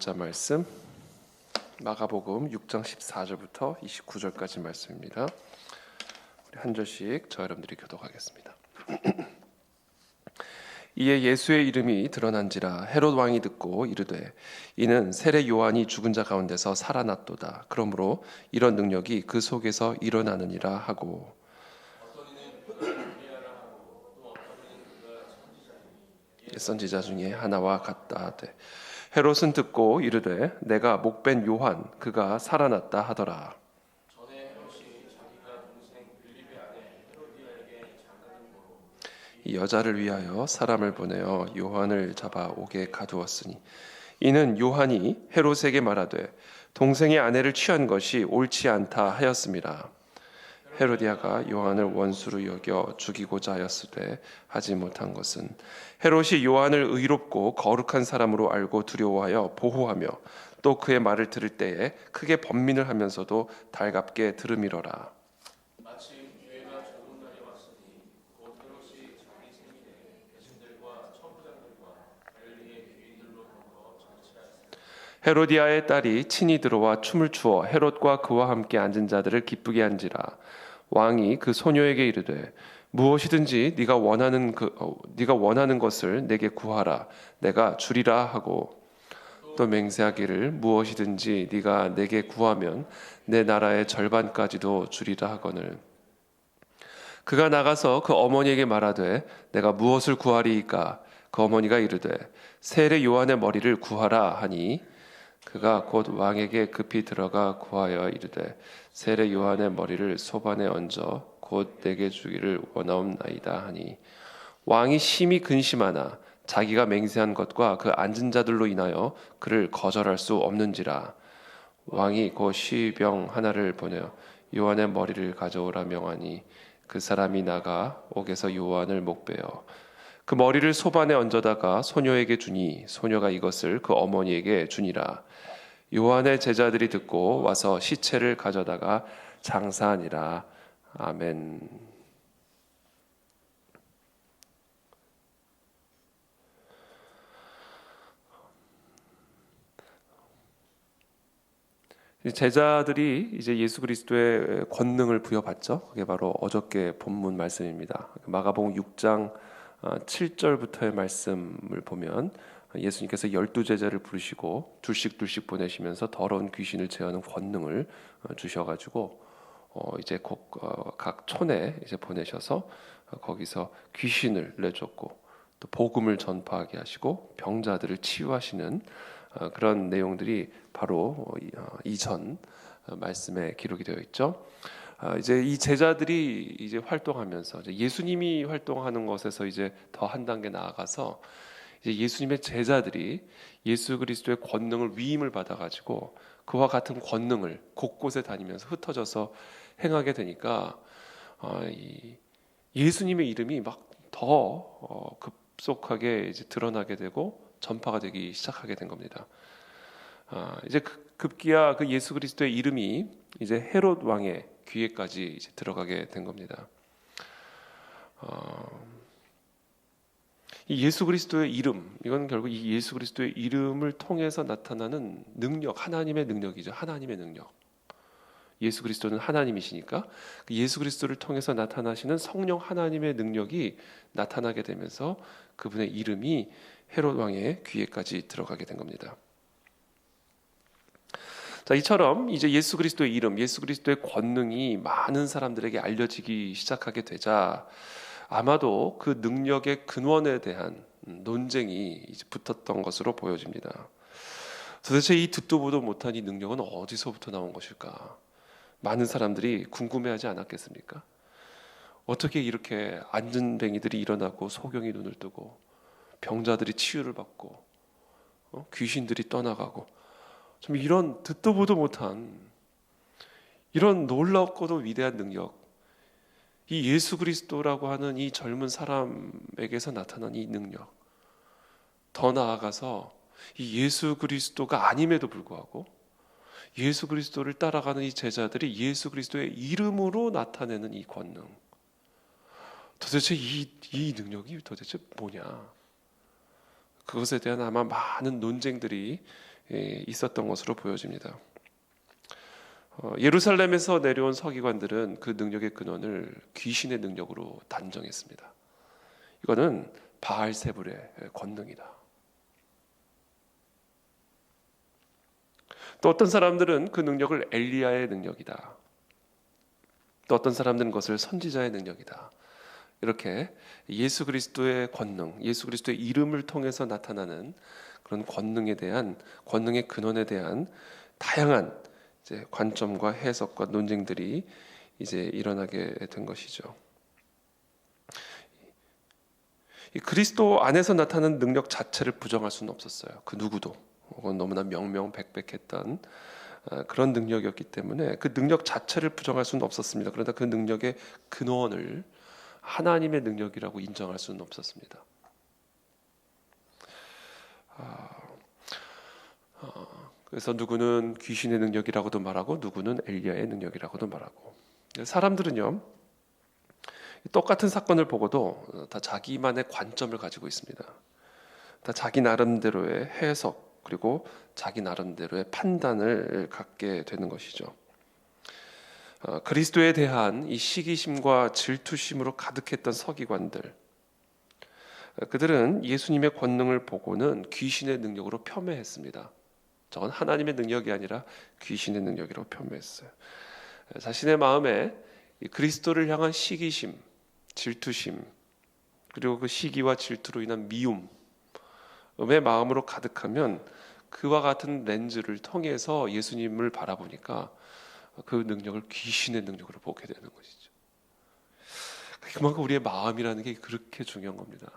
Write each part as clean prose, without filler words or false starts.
읽고자 말씀 마가복음 6장 14절부터 29절까지 말씀입니다. 우리 한 절씩 저 여러분들이 교독하겠습니다. 이에 예수의 이름이 드러난지라 헤롯 왕이 듣고 이르되 이는 세례 요한이 죽은 자 가운데서 살아났도다. 그러므로 이런 능력이 그 속에서 일어나느니라 하고 선지자 중에 하나와 같다 하되 헤롯은 듣고 이르되 내가 목벤 요한 그가 살아났다 하더라. 이 여자를 위하여 사람을 보내어 요한을 잡아 옥에 가두었으니 이는 요한이 헤롯에게 말하되 동생의 아내를 취한 것이 옳지 않다 하였음이라. 헤로디아가 요한을 원수로 여겨 죽이고자 하였으되 하지 못한 것은 헤롯이 요한을 의롭고 거룩한 사람으로 알고 두려워하여 보호하며 또 그의 말을 들을 때에 크게 번민을 하면서도 달갑게 들음이러라. 마침 기회가 좋은 날이 왔으니 곧 헤롯이 자기 생일에 대신들과 천부장들과 갈릴리의 귀인들로 더불어 잔치하였으니 헤로디아의 딸이 친히 들어와 춤을 추어 헤롯과 그와 함께 앉은 자들을 기쁘게 한지라. 왕이 그 소녀에게 이르되 무엇이든지 네가 원하는 것을 내게 구하라 내가 주리라 하고 또 맹세하기를 무엇이든지 네가 내게 구하면 내 나라의 절반까지도 주리라 하거늘. 그가 나가서 그 어머니에게 말하되 내가 무엇을 구하리이까? 그 어머니가 이르되 세례 요한의 머리를 구하라 하니 그가 곧 왕에게 급히 들어가 구하여 이르되 세례 요한의 머리를 소반에 얹어 곧 내게 주기를 원하옵나이다 하니 왕이 심히 근심하나 자기가 맹세한 것과 그 앉은 자들로 인하여 그를 거절할 수 없는지라. 왕이 곧 시병 하나를 보내어 요한의 머리를 가져오라 명하니 그 사람이 나가 옥에서 요한을 목베어 그 머리를 소반에 얹어다가 소녀에게 주니 소녀가 이것을 그 어머니에게 주니라. 요한의 제자들이 듣고 와서 시체를 가져다가 장사하니라. 아멘. 제자들이 이제 예수 그리스도의 권능을 부여받죠. 그게 바로 어저께 본문 말씀입니다. 마가복음 6장 7절부터의 말씀을 보면 예수님께서 12제자를 부르시고 둘씩 보내시면서 더러운 귀신을 제어하는 권능을 주셔가지고 이제 각 촌에 이제 보내셔서 거기서 귀신을 내쫓고 또 복음을 전파하게 하시고 병자들을 치유하시는 그런 내용들이 바로 이전 말씀에 기록이 되어 있죠. 이제 이 제자들이 이제 활동하면서 이제 예수님이 활동하는 것에서 이제 더 한 단계 나아가서 이제 예수님의 제자들이 예수 그리스도의 권능을 위임을 받아가지고 그와 같은 권능을 곳곳에 다니면서 흩어져서 행하게 되니까 이 예수님의 이름이 막 더 급속하게 이제 드러나게 되고 전파가 되기 시작하게 된 겁니다. 이제 급기야 그 예수 그리스도의 이름이 이제 헤롯 왕의 귀에까지 이제 들어가게 된 겁니다. 이 예수 그리스도의 이름, 이건 결국 이 예수 그리스도의 이름을 통해서 나타나는 능력, 하나님의 능력이죠. 하나님의 능력. 예수 그리스도는 하나님이시니까 그 예수 그리스도를 통해서 나타나시는 성령 하나님의 능력이 나타나게 되면서 그분의 이름이 헤롯 왕의 귀에까지 들어가게 된 겁니다. 자, 이처럼 이제 예수 그리스도의 이름, 예수 그리스도의 권능이 많은 사람들에게 알려지기 시작하게 되자 아마도 그 능력의 근원에 대한 논쟁이 이제 붙었던 것으로 보여집니다. 도대체 이 듣도 보도 못한 이 능력은 어디서부터 나온 것일까? 많은 사람들이 궁금해하지 않았겠습니까? 어떻게 이렇게 안전뱅이들이 일어나고 소경이 눈을 뜨고 병자들이 치유를 받고 귀신들이 떠나가고 좀 이런 듣도 보도 못한 이런 놀랍고도 위대한 능력, 이 예수 그리스도라고 하는 이 젊은 사람에게서 나타난 이 능력, 더 나아가서 이 예수 그리스도가 아님에도 불구하고 예수 그리스도를 따라가는 이 제자들이 예수 그리스도의 이름으로 나타내는 이 권능, 도대체 이 능력이 도대체 뭐냐? 그것에 대한 아마 많은 논쟁들이 있었던 것으로 보여집니다. 예루살렘에서 내려온 서기관들은 그 능력의 근원을 귀신의 능력으로 단정했습니다. 이거는 바알세불의 권능이다. 또 어떤 사람들은 그 능력을 엘리야의 능력이다. 또 어떤 사람들은 그것을 선지자의 능력이다. 이렇게 예수 그리스도의 권능, 예수 그리스도의 이름을 통해서 나타나는 그런 권능에 대한, 권능의 근원에 대한 다양한 이제 관점과 해석과 논쟁들이 이제 일어나게 된 것이죠. 이 그리스도 안에서 나타나는 능력 자체를 부정할 수는 없었어요. 그 누구도. 그건 너무나 명명백백했던 그런 능력이었기 때문에 그 능력 자체를 부정할 수는 없었습니다. 그러나 그 능력의 근원을 하나님의 능력이라고 인정할 수는 없었습니다. 그래서 누구는 귀신의 능력이라고도 말하고 누구는 엘리야의 능력이라고도 말하고, 사람들은요 똑같은 사건을 보고도 다 자기만의 관점을 가지고 있습니다. 다 자기 나름대로의 해석 그리고 자기 나름대로의 판단을 갖게 되는 것이죠. 그리스도에 대한 이 시기심과 질투심으로 가득했던 서기관들, 그들은 예수님의 권능을 보고는 귀신의 능력으로 폄훼했습니다. 저건 하나님의 능력이 아니라 귀신의 능력이라고 폄훼했어요. 자신의 마음에 그리스도를 향한 시기심, 질투심, 그리고 그 시기와 질투로 인한 미움의 마음으로 가득하면 그와 같은 렌즈를 통해서 예수님을 바라보니까 그 능력을 귀신의 능력으로 보게 되는 것이죠. 그만큼 우리의 마음이라는 게 그렇게 중요한 겁니다.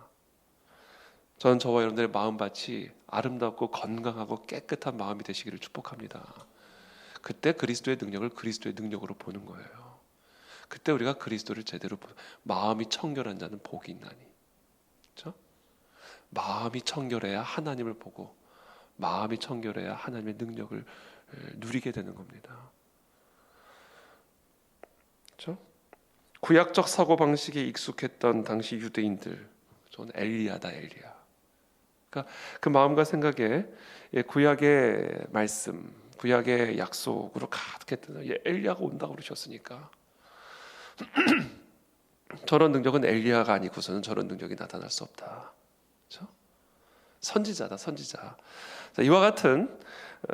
저는 저와 여러분들의 마음밭이 아름답고 건강하고 깨끗한 마음이 되시기를 축복합니다. 그때 그리스도의 능력을 그리스도의 능력으로 보는 거예요. 그때 우리가 그리스도를 제대로 마음이 청결한 자는 복이 있나니, 그렇죠? 마음이 청결해야 하나님을 보고 마음이 청결해야 하나님의 능력을 누리게 되는 겁니다. 그렇죠? 구약적 사고 방식에 익숙했던 당시 유대인들, 저는 엘리야다 엘리야. 그러니까 그 마음과 생각에 구약의 말씀, 구약의 약속으로 가득했던, 엘리야가 온다고 그러셨으니까 저런 능력은 엘리야가 아니고서는 저런 능력이 나타날 수 없다. 그렇죠? 선지자다, 선지자. 이와 같은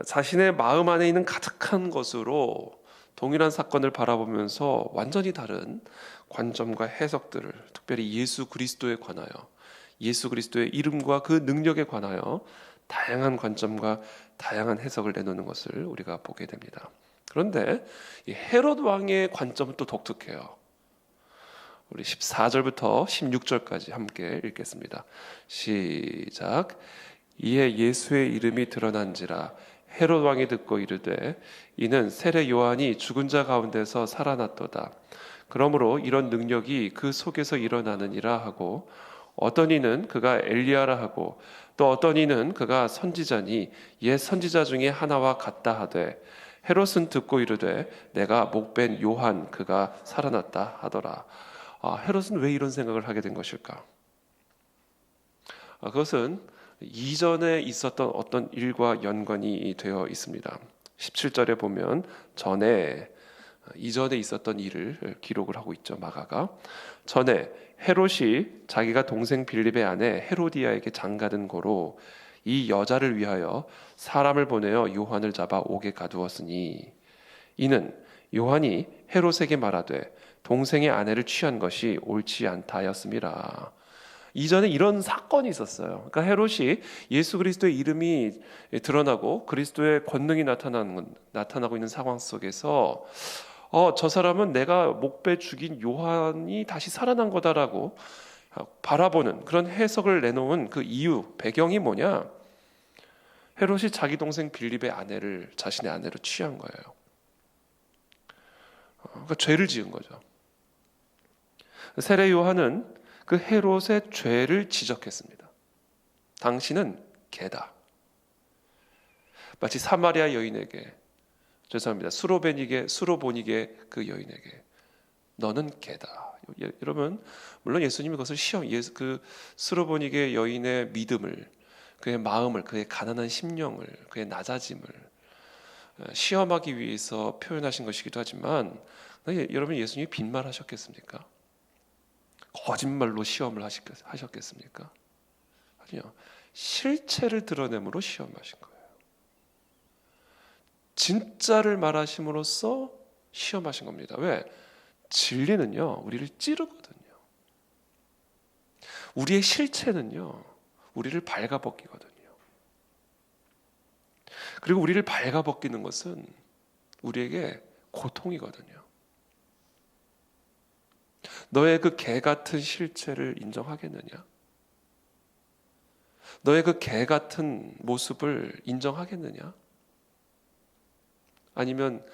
자신의 마음 안에 있는 가득한 것으로 동일한 사건을 바라보면서 완전히 다른 관점과 해석들을, 특별히 예수 그리스도에 관하여, 예수 그리스도의 이름과 그 능력에 관하여 다양한 관점과 다양한 해석을 내놓는 것을 우리가 보게 됩니다. 그런데 이 헤롯 왕의 관점은 또 독특해요. 우리 14절부터 16절까지 함께 읽겠습니다. 시작. 이에 예수의 이름이 드러난지라 헤롯 왕이 듣고 이르되 이는 세례 요한이 죽은 자 가운데서 살아났도다. 그러므로 이런 능력이 그 속에서 일어나느니라 하고, 어떤 이는 그가 엘리야라 하고 또 어떤 이는 그가 선지자니 옛 선지자 중에 하나와 같다 하되, 헤롯은 듣고 이르되 내가 목벤 요한 그가 살아났다 하더라. 헤롯은 왜 이런 생각을 하게 된 것일까? 그것은 이전에 있었던 어떤 일과 연관이 되어 있습니다. 17절에 보면 이전에 있었던 일을 기록을 하고 있죠. 마가가 전에 헤롯이 자기가 동생 빌립의 아내 헤로디아에게 장가든 고로 이 여자를 위하여 사람을 보내어 요한을 잡아 옥에 가두었으니, 이는 요한이 헤롯에게 말하되 동생의 아내를 취한 것이 옳지 않다 하였음이라. 이전에 이런 사건이 있었어요. 그러니까 헤롯이 예수 그리스도의 이름이 드러나고 그리스도의 권능이 나타나고 있는 상황 속에서 저 사람은 내가 목베 죽인 요한이 다시 살아난 거다라고 바라보는 그런 해석을 내놓은 그 이유, 배경이 뭐냐? 헤롯이 자기 동생 빌립의 자신의 아내로 취한 거예요. 그러니까 죄를 지은 거죠. 세례 요한은 그 헤롯의 죄를 지적했습니다. 당신은 개다. 마치 사마리아 여인에게, 죄송합니다, 수로보니게 그 여인에게 너는 개다. 여러분, 물론 예수님이 그것을 그 수로보니게 여인의 믿음을, 그의 마음을, 그의 가난한 심령을, 그의 낮아짐을 시험하기 위해서 표현하신 것이기도 하지만, 여러분, 예수님이 빈말하셨겠습니까? 거짓말로 시험을 하셨겠습니까? 아니요. 실체를 드러내므로 시험하신 거예요. 진짜를 말하심으로써 시험하신 겁니다. 왜? 진리는요, 우리를 찌르거든요. 우리의 실체는요, 우리를 발가벗기거든요. 그리고 우리를 발가벗기는 것은 우리에게 고통이거든요. 너의 그 개 같은 실체를 인정하겠느냐? 너의 그 개 같은 모습을 인정하겠느냐? 아니면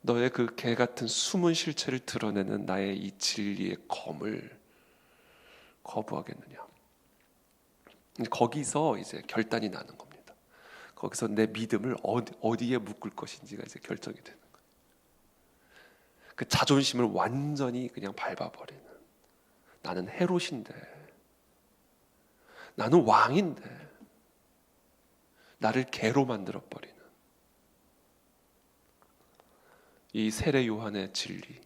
너의 그 개 같은 숨은 실체를 드러내는 나의 이 진리의 검을 거부하겠느냐? 거기서 이제 결단이 나는 겁니다. 거기서 내 믿음을 어디에 묶을 것인지가 이제 결정이 되는 거예요. 그 자존심을 완전히 그냥 밟아버리는, 나는 헤롯인데, 나는 왕인데 나를 개로 만들어버리는 이 세례 요한의 진리,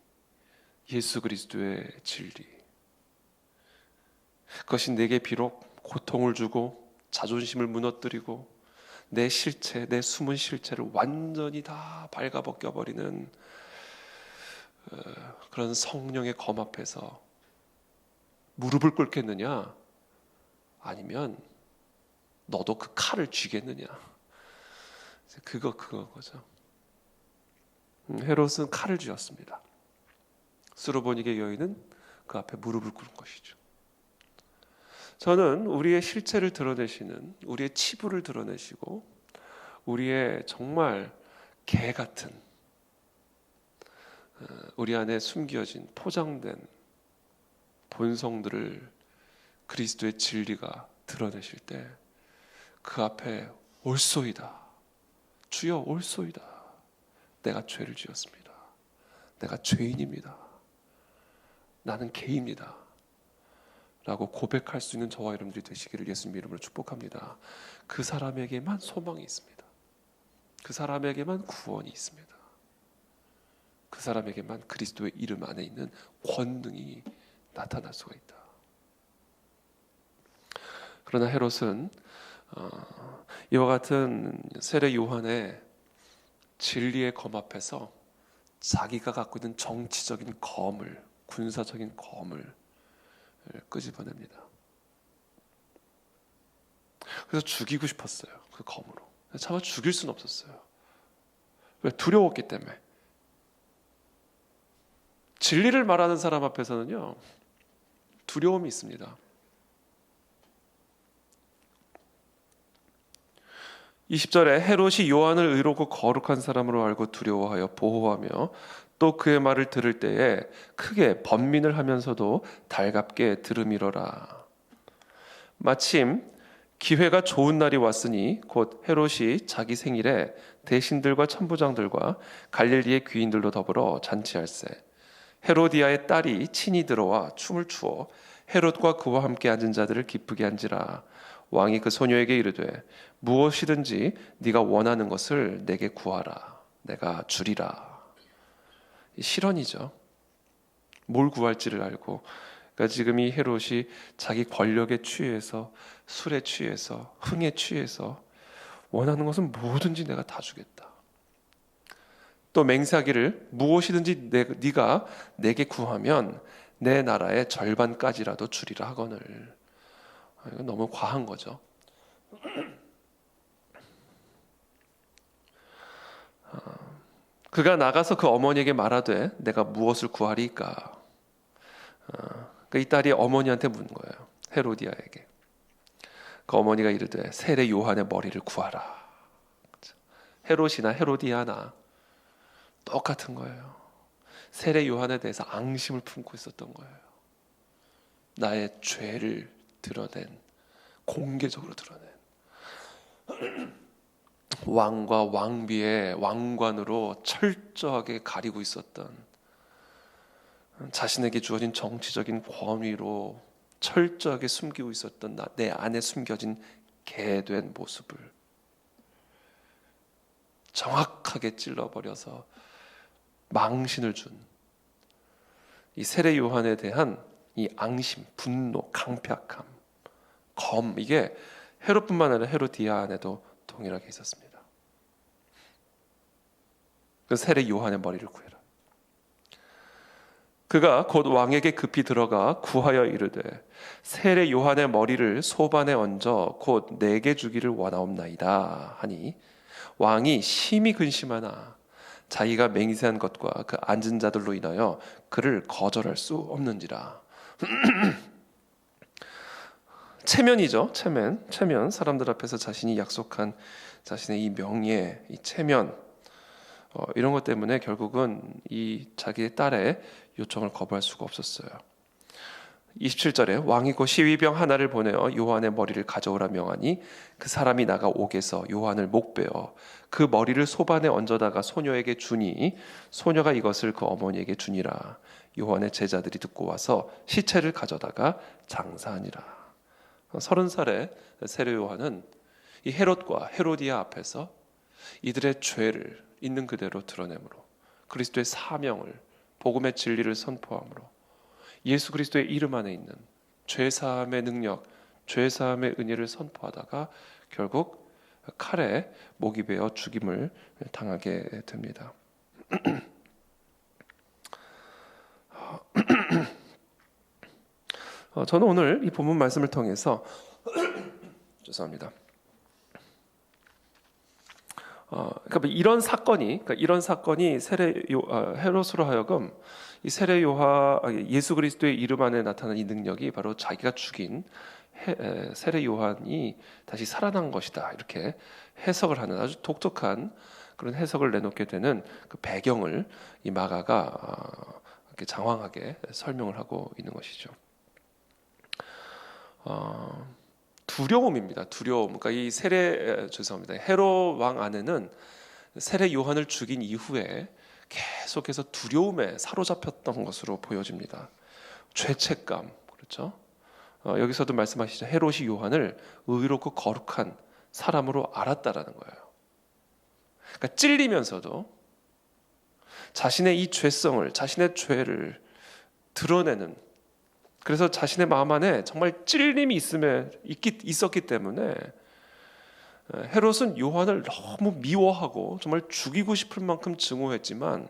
예수 그리스도의 진리, 그것이 내게 비록 고통을 주고 자존심을 무너뜨리고 내 실체, 내 숨은 실체를 완전히 다 발가벗겨버리는 그런 성령의 검 앞에서 무릎을 꿇겠느냐, 아니면 너도 그 칼을 쥐겠느냐. 그거죠. 헤롯은 칼을 쥐었습니다. 수르보니게 여인은 그 앞에 무릎을 꿇은 것이죠. 저는 우리의 실체를 드러내시는, 우리의 치부를 드러내시고 우리의 정말 개 같은, 우리 안에 숨겨진 포장된 본성들을 그리스도의 진리가 드러내실 때 그 앞에 옳소이다, 주여 옳소이다, 내가 죄를 지었습니다, 내가 죄인입니다, 나는 개입니다 라고 고백할 수 있는 저와 여러분들이 되시기를 예수님 이름으로 축복합니다. 그 사람에게만 소망이 있습니다. 그 사람에게만 구원이 있습니다. 그 사람에게만 그리스도의 이름 안에 있는 권능이 나타날 수가 있다. 그러나 헤롯은 이와 같은 세례 요한의 진리의 검 앞에서 자기가 갖고 있는 정치적인 검을, 군사적인 검을 끄집어냅니다. 그래서 죽이고 싶었어요. 그 검으로. 차마 죽일 수는 없었어요. 왜? 두려웠기 때문에. 진리를 말하는 사람 앞에서는요, 두려움이 있습니다. 20절에 헤롯이 요한을 의롭고 거룩한 사람으로 알고 두려워하여 보호하며 또 그의 말을 들을 때에 크게 번민을 하면서도 달갑게 들으미러라. 마침 기회가 좋은 날이 왔으니 곧 헤롯이 자기 생일에 대신들과 천부장들과 갈릴리의 귀인들로 더불어 잔치할세. 헤로디아의 딸이 친히 들어와 춤을 추어 헤롯과 그와 함께 앉은 자들을 기쁘게 한지라. 왕이 그 소녀에게 이르되 무엇이든지 네가 원하는 것을 내게 구하라, 내가 주리라. 실언이죠. 뭘 구할지를 알고. 그러니까 지금 이 헤롯이 자기 권력에 취해서, 술에 취해서, 흥에 취해서 원하는 것은 뭐든지 내가 다 주겠다. 또 맹세하기를 무엇이든지 네가 내게 구하면 내 나라의 절반까지라도 주리라 하거늘. 이건 너무 과한 거죠. 그가 나가서 그 어머니에게 말하되 내가 무엇을 구하리까? 이 딸이 어머니한테 묻는 거예요. 헤로디아에게. 그 어머니가 이르되 세례 요한의 머리를 구하라. 헤롯이나 헤로디아나 똑같은 거예요. 세례 요한에 대해서 앙심을 품고 있었던 거예요. 나의 죄를 드러낸, 공개적으로 드러낸, 왕과 왕비의 왕관으로 철저하게 가리고 있었던, 자신에게 주어진 정치적인 권위로 철저하게 숨기고 있었던 내 안에 숨겨진 개된 모습을 정확하게 찔러버려서 망신을 준 이 세례 요한에 대한 이 앙심, 분노, 강팍함, 검, 이게 헤롯뿐만 아니라 헤로디아 안에도 동일하게 있었습니다. 그 세례 요한의 머리를 구해라. 그가 곧 왕에게 급히 들어가 구하여 이르되 세례 요한의 머리를 소반에 얹어 곧 내게 주기를 원하옵나이다 하니 왕이 심히 근심하나 자기가 맹세한 것과 그 앉은 자들로 인하여 그를 거절할 수 없는지라. 체면이죠. 체면. 사람들 앞에서 자신이 약속한 자신의 이 명예, 이 체면, 이런 것 때문에 결국은 이 자기의 딸의 요청을 거부할 수가 없었어요. 27절에 왕이 곧 시위병 하나를 보내어 요한의 머리를 가져오라 명하니 그 사람이 나가 옥에서 요한을 목베어 그 머리를 소반에 얹어다가 소녀에게 주니 소녀가 이것을 그 어머니에게 주니라. 요한의 제자들이 듣고 와서 시체를 가져다가 장사하니라. 30살의 세례 요한은 이 헤롯과 헤로디아 앞에서 이들의 죄를 있는 그대로 드러내므로 그리스도의 사명을, 복음의 진리를 선포함으로 예수 그리스도의 이름 안에 있는 죄사함의 능력, 죄사함의 은혜를 선포하다가 결국 칼에 목이 베어 죽임을 당하게 됩니다. 저는 오늘 이 본문 말씀을 통해서 죄송합니다. 그러니까 이런 사건이 헤롯으로 하여금 이 예수 그리스도의 이름 안에 나타난 이 능력이 바로 자기가 죽인 세례 요한이 다시 살아난 것이다, 이렇게 해석을 하는 아주 독특한 그런 해석을 내놓게 되는 그 배경을 이 마가가 이렇게 장황하게 설명을 하고 있는 것이죠. 두려움입니다. 두려움. 그러니까 이 헤롯 왕 안에는 세례 요한을 죽인 이후에 계속해서 두려움에 사로잡혔던 것으로 보여집니다. 죄책감, 그렇죠? 여기서도 말씀하시죠. 헤롯이 요한을 의롭고 거룩한 사람으로 알았다라는 거예요. 그러니까 찔리면서도 자신의 이 죄성을, 자신의 죄를 드러내는, 그래서 자신의 마음 안에 정말 찔림이 있었기 때문에 헤롯은 요한을 너무 미워하고 정말 죽이고 싶을 만큼 증오했지만,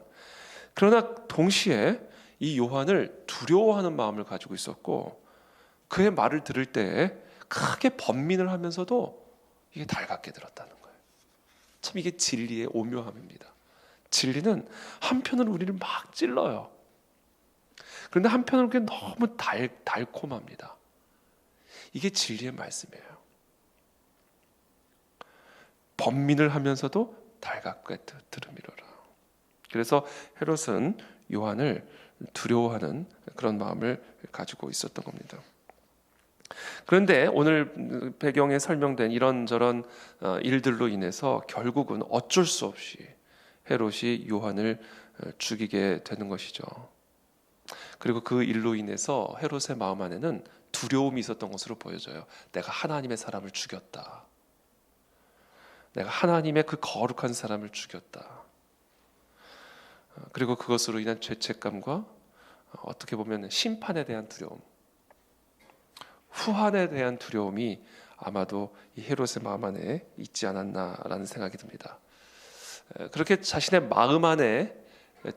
그러나 동시에 이 요한을 두려워하는 마음을 가지고 있었고, 그의 말을 들을 때에 크게 번민을 하면서도 이게 달갑게 들었다는 거예요. 참 이게 진리의 오묘함입니다. 진리는 한편으로 우리를 막 찔러요. 그런데 한편으로 그게 너무 달콤합니다. 이게 진리의 말씀이에요. 번민을 하면서도 달갑게 들음이로라. 그래서 헤롯은 요한을 두려워하는 그런 마음을 가지고 있었던 겁니다. 그런데 오늘 배경에 설명된 이런저런 일들로 인해서 결국은 어쩔 수 없이 헤롯이 요한을 죽이게 되는 것이죠. 그리고 그 일로 인해서 헤롯의 마음 안에는 두려움이 있었던 것으로 보여져요. 내가 하나님의 사람을 죽였다. 내가 하나님의 그 거룩한 사람을 죽였다. 그리고 그것으로 인한 죄책감과 어떻게 보면 심판에 대한 두려움, 후한에 대한 두려움이 아마도 이 헤롯의 마음 안에 있지 않았나라는 생각이 듭니다. 그렇게 자신의 마음 안에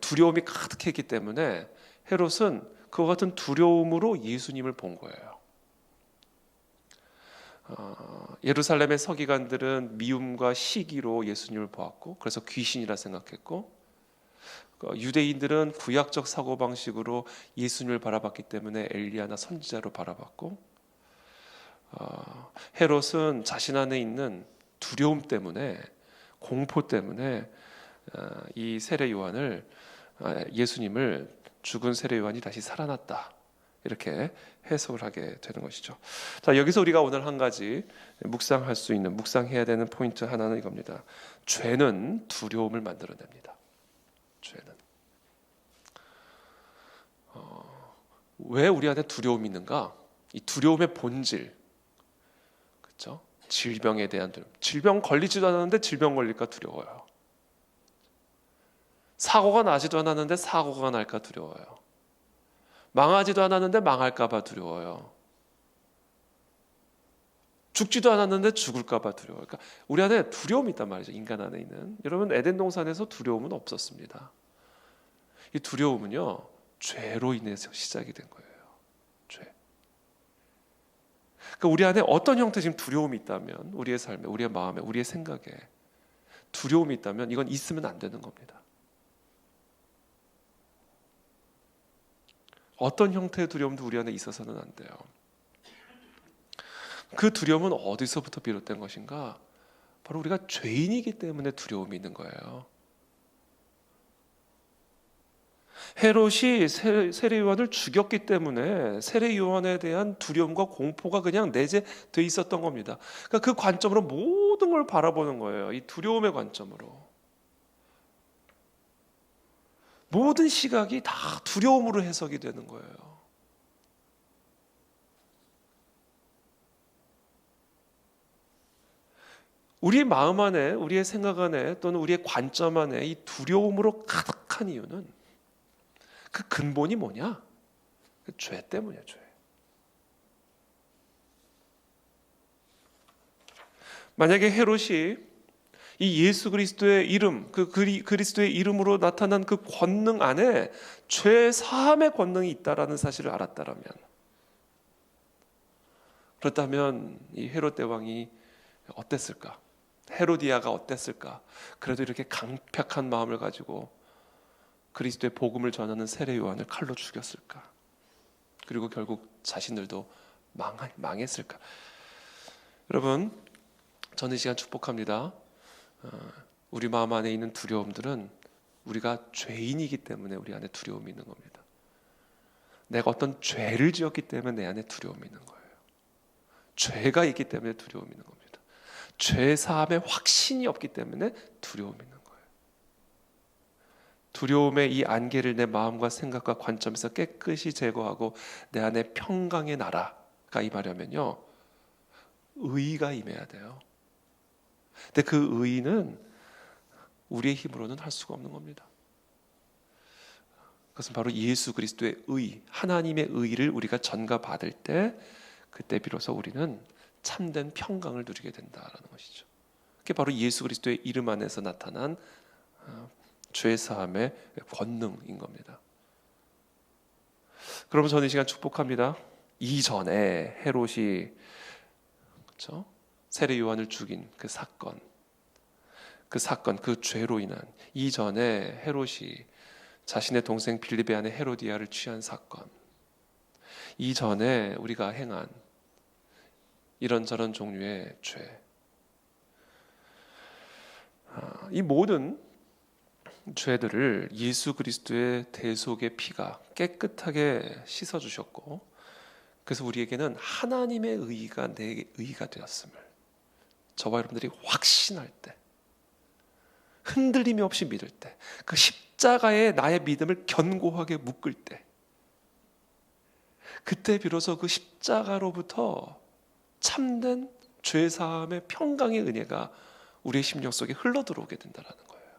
두려움이 가득했기 때문에 헤롯은 그와 같은 두려움으로 예수님을 본 거예요. 예루살렘의 서기관들은 미움과 시기로 예수님을 보았고, 그래서 귀신이라 생각했고, 유대인들은 구약적 사고방식으로 예수님을 바라봤기 때문에 엘리야나 선지자로 바라봤고, 헤롯은 자신 안에 있는 두려움 때문에, 공포 때문에 이 세례 요한을, 예수님을 죽은 세례 요한이 다시 살아났다, 이렇게 해석을 하게 되는 것이죠. 자, 여기서 우리가 오늘 한 가지 묵상해야 되는 포인트 하나는 이겁니다. 죄는 두려움을 만들어냅니다. 죄는. 왜 우리 안에 두려움이 있는가? 이 두려움의 본질, 그렇죠? 질병에 대한 두려움. 질병 걸리지도 않았는데 질병 걸릴까 두려워요. 사고가 나지도 않았는데 사고가 날까 두려워요. 망하지도 않았는데 망할까 봐 두려워요. 죽지도 않았는데 죽을까 봐 두려워요. 그러니까 우리 안에 두려움이 있단 말이죠. 인간 안에 있는. 여러분 에덴 동산에서 두려움은 없었습니다. 이 두려움은요, 죄로 인해서 시작이 된 거예요. 죄. 그러니까 우리 안에 어떤 형태 지금 두려움이 있다면, 우리의 삶에, 우리의 마음에, 우리의 생각에 두려움이 있다면 이건 있으면 안 되는 겁니다. 어떤 형태의 두려움도 우리 안에 있어서는 안 돼요. 그 두려움은 어디서부터 비롯된 것인가? 바로 우리가 죄인이기 때문에 두려움이 있는 거예요. 헤롯이 세례 요한을 죽였기 때문에 세례 요한에 대한 두려움과 공포가 그냥 내재돼 있었던 겁니다. 그러니까 그 관점으로 모든 걸 바라보는 거예요. 이 두려움의 관점으로. 모든 시각이 다 두려움으로 해석이 되는 거예요. 우리의 마음 안에, 우리의 생각 안에 또는 우리의 관점 안에 이 두려움으로 가득한 이유는 그 근본이 뭐냐? 그 죄 때문이에요. 죄. 만약에 헤롯이 이 예수 그리스도의 이름, 그 그리스도의 이름으로 나타난 그 권능 안에 죄 사함의 권능이 있다라는 사실을 알았다라면, 그렇다면 이 헤롯 대왕이 어땠을까? 헤로디아가 어땠을까? 그래도 이렇게 강팍한 마음을 가지고 그리스도의 복음을 전하는 세례 요한을 칼로 죽였을까? 그리고 결국 자신들도 망했을까? 여러분, 저는 이 시간 축복합니다. 우리 마음 안에 있는 두려움들은 우리가 죄인이기 때문에 우리 안에 두려움이 있는 겁니다. 내가 어떤 죄를 지었기 때문에 내 안에 두려움이 있는 거예요. 죄가 있기 때문에 두려움이 있는 겁니다. 죄 사함의 확신이 없기 때문에 두려움이 있는 거예요. 두려움의 이 안개를 내 마음과 생각과 관점에서 깨끗이 제거하고 내 안에 평강의 나라가 임하려면요, 의가 임해야 돼요. 근데 그 의는 우리의 힘으로는 할 수가 없는 겁니다. 그것은 바로 예수 그리스도의 의, 하나님의 의를 우리가 전가받을 때, 그때 비로소 우리는 참된 평강을 누리게 된다라는 것이죠. 그게 바로 예수 그리스도의 이름 안에서 나타난 죄 사함의 권능인 겁니다. 그러면 저는 이 시간 축복합니다. 이전에 헤롯이, 그렇죠? 세례 요한을 죽인 그 사건, 그 죄로 인한, 이전에 헤롯이 자신의 동생 빌립의 아내 헤로디아를 취한 사건, 이전에 우리가 행한 이런저런 종류의 죄, 이 모든 죄들을 예수 그리스도의 대속의 피가 깨끗하게 씻어주셨고, 그래서 우리에게는 하나님의 의가 내 의가 되었음을 저와 여러분들이 확신할 때, 흔들림이 없이 믿을 때, 그 십자가에 나의 믿음을 견고하게 묶을 때, 그때 비로소 그 십자가로부터 참된 죄사함의 평강의 은혜가 우리의 심령 속에 흘러들어오게 된다는 거예요.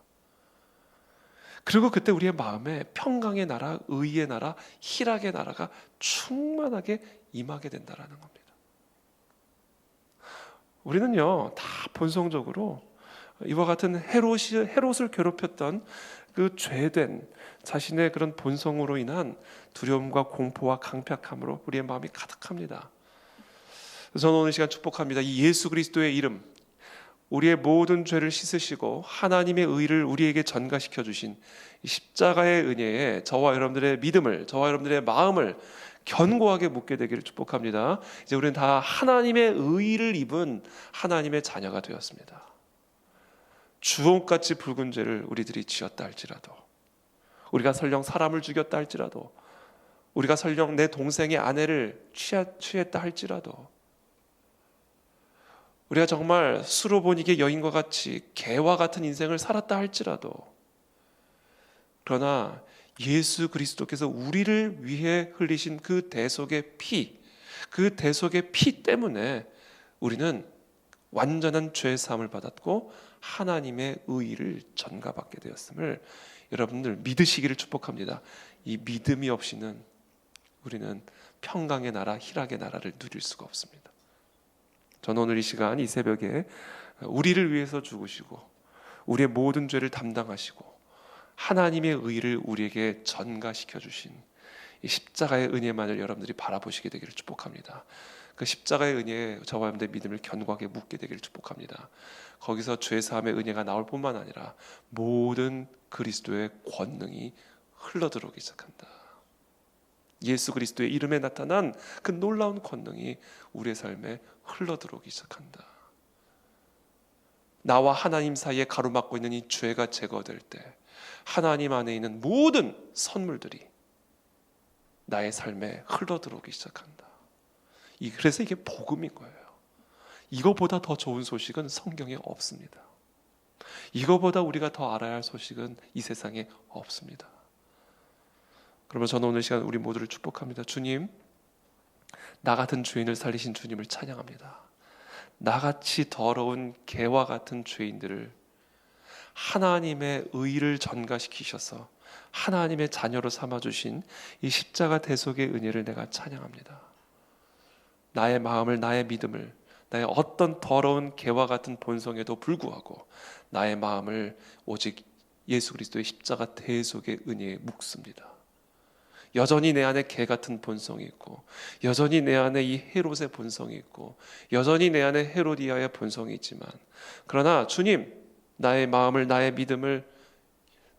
그리고 그때 우리의 마음에 평강의 나라, 의의 나라, 희락의 나라가 충만하게 임하게 된다는 겁니다. 우리는요, 다 본성적으로 이와 같은 헤롯을 괴롭혔던 그 죄된 자신의 그런 본성으로 인한 두려움과 공포와 강팍함으로 우리의 마음이 가득합니다. 저는 오늘 시간 축복합니다. 이 예수 그리스도의 이름, 우리의 모든 죄를 씻으시고 하나님의 의를 우리에게 전가시켜 주신 이 십자가의 은혜에 저와 여러분들의 믿음을, 저와 여러분들의 마음을 견고하게 묻게 되기를 축복합니다. 이제 우리는 다 하나님의 의를 입은 하나님의 자녀가 되었습니다. 주홍같이 붉은 죄를 우리들이 지었다 할지라도, 우리가 설령 사람을 죽였다 할지라도, 우리가 설령 내 동생의 아내를 취했다 할지라도, 우리가 정말 수로보니게 여인과 같이 개와 같은 인생을 살았다 할지라도, 그러나 예수 그리스도께서 우리를 위해 흘리신 그 대속의 피, 그 대속의 피 때문에 우리는 완전한 죄 사함을 받았고 하나님의 의를 전가받게 되었음을 여러분들 믿으시기를 축복합니다. 이 믿음이 없이는 우리는 평강의 나라, 희락의 나라를 누릴 수가 없습니다. 저는 오늘 이 시간, 이 새벽에 우리를 위해서 죽으시고 우리의 모든 죄를 담당하시고 하나님의 의를 우리에게 전가시켜 주신 이 십자가의 은혜만을 여러분들이 바라보시게 되기를 축복합니다. 그 십자가의 은혜에 저와 여러분들의 믿음을 견고하게 묻게 되기를 축복합니다. 거기서 죄사함의 은혜가 나올 뿐만 아니라 모든 그리스도의 권능이 흘러들어오기 시작한다. 예수 그리스도의 이름에 나타난 그 놀라운 권능이 우리의 삶에 흘러들어오기 시작한다. 나와 하나님 사이에 가로막고 있는 이 죄가 제거될 때 하나님 안에 있는 모든 선물들이 나의 삶에 흘러들어오기 시작한다. 그래서 이게 복음인 거예요. 이거보다 더 좋은 소식은 성경에 없습니다. 이거보다 우리가 더 알아야 할 소식은 이 세상에 없습니다. 그러면 저는 오늘 시간 우리 모두를 축복합니다. 주님, 나 같은 죄인을 살리신 주님을 찬양합니다. 나같이 더러운 개와 같은 죄인들을 하나님의 의를 전가시키셔서 하나님의 자녀로 삼아주신 이 십자가 대속의 은혜를 내가 찬양합니다. 나의 마음을, 나의 믿음을, 나의 어떤 더러운 개와 같은 본성에도 불구하고 나의 마음을 오직 예수 그리스도의 십자가 대속의 은혜에 묵습니다. 여전히 내 안에 개 같은 본성이 있고, 여전히 내 안에 이 헤롯의 본성이 있고, 여전히 내 안에 헤로디아의 본성이 있지만, 그러나 주님, 나의 마음을, 나의 믿음을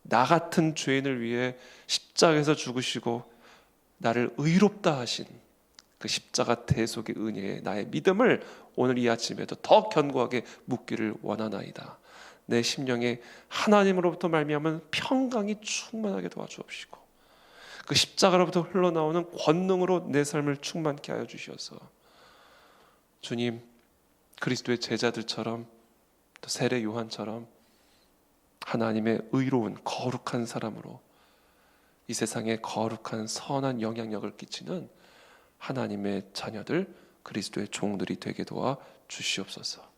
나 같은 죄인을 위해 십자가에서 죽으시고 나를 의롭다 하신 그 십자가 대속의 은혜에 나의 믿음을 오늘 이 아침에도 더 견고하게 묻기를 원하나이다. 내 심령에 하나님으로부터 말미암은 평강이 충만하게 도와주옵시고 그 십자가로부터 흘러나오는 권능으로 내 삶을 충만케 하여 주시어서 주님, 그리스도의 제자들처럼 또 세례 요한처럼 하나님의 의로운 거룩한 사람으로 이 세상에 거룩한 선한 영향력을 끼치는 하나님의 자녀들, 그리스도의 종들이 되게 도와 주시옵소서.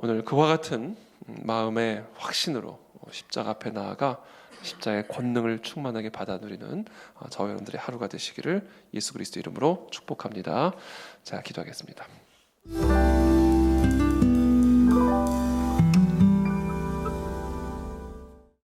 오늘 그와 같은 마음의 확신으로 십자가 앞에 나아가 십자가의 권능을 충만하게 받아 누리는 저와 여러분들의 하루가 되시기를 예수 그리스도 이름으로 축복합니다. 자, 기도하겠습니다.